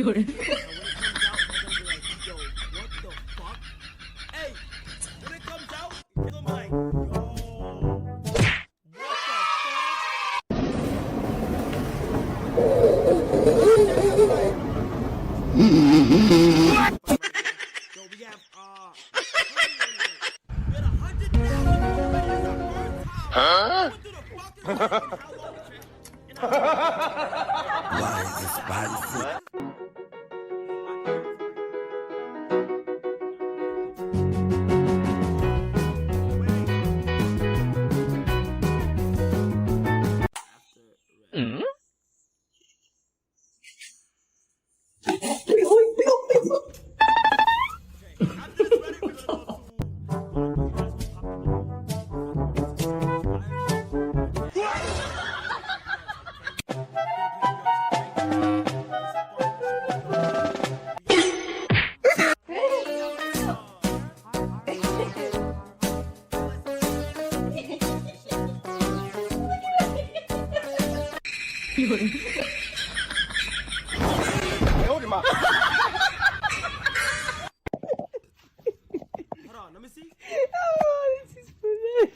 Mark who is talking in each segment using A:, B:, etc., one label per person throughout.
A: Why is this spicy?
B: Hold him up.
C: Hold on, let me see.
D: Oh, this is funny.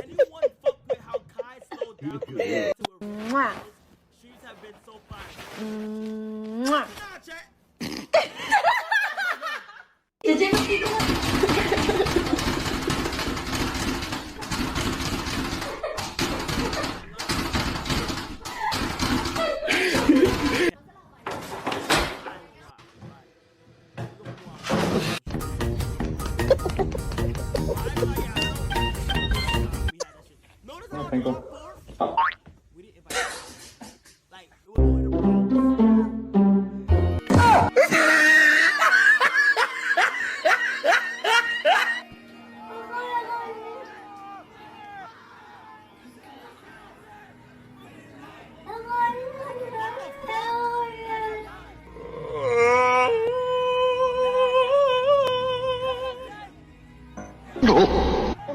C: Anyone fuck with how Kai slowed down compared to her
D: Mwah.
C: streets have been so fire.
D: Mwah.
C: Nah, chat. Notice how
B: Thank you.
C: we didn't invite like it was going around.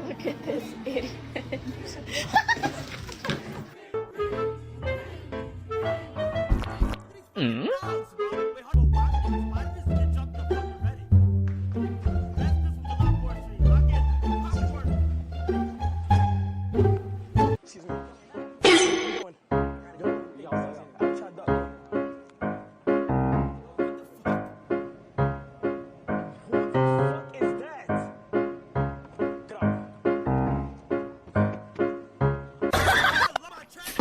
D: Look at this idiot.
C: Wait, hold on. Why did this get jumped the fucking Reddit? This was a lot more stream. Lock in. Popcorn.
B: Excuse me. Where you going? I gotta go. I'm trying to duck. Who the fuck is that? Get off.
C: Love my track.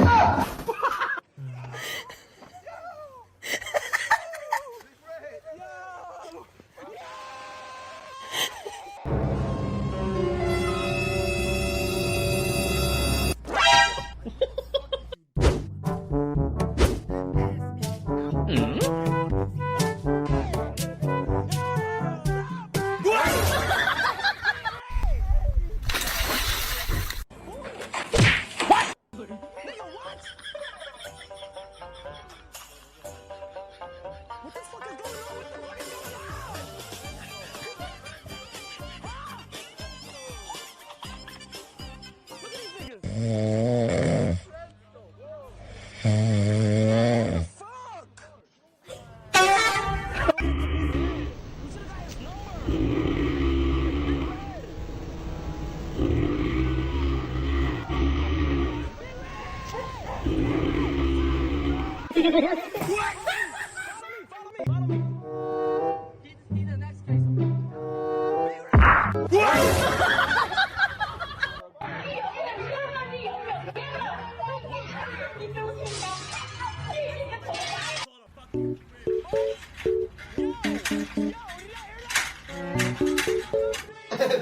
B: What the fuck is going on? What is going on? Look at these niggas. Fuck! Follow me.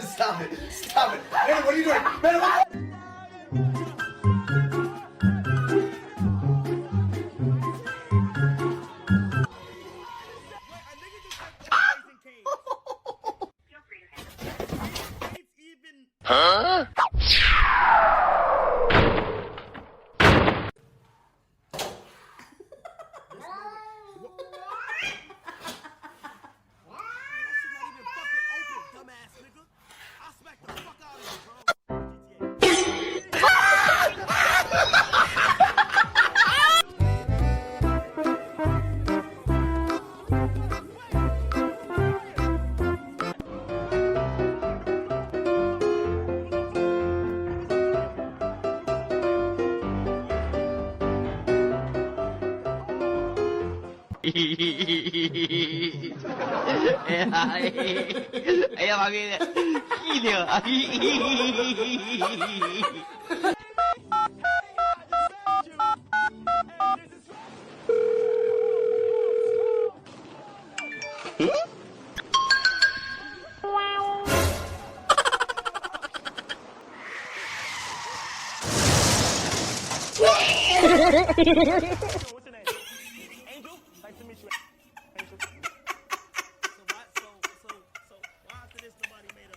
E: Stop it. Stop it. Man, what are you doing? Man, what?
C: Huh?
F: Ella va bien. Gilio.
B: What's your name? Angel? Nice to meet you. Angel.
C: So why after this nobody made a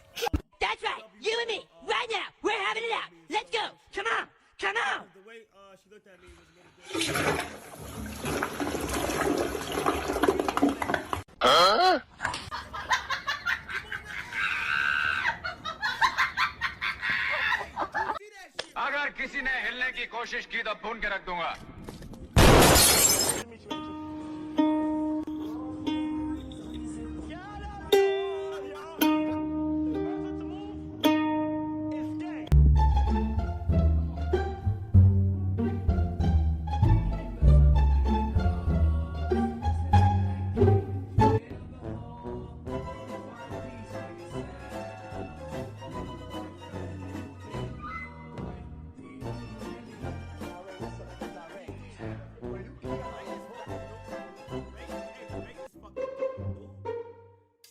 G: That's right. You and me. Right now. We're having it out. Let's go. Come on. Come on.
C: the way she looked at me was a little bit.
H: अगर किसी ने हिलने की कोशिश की तो भून के रख दूंगा।
B: Nice to meet you, Angel. Get out of here, y'all. Person to move is gay.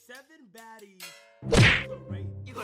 C: Seven baddies. You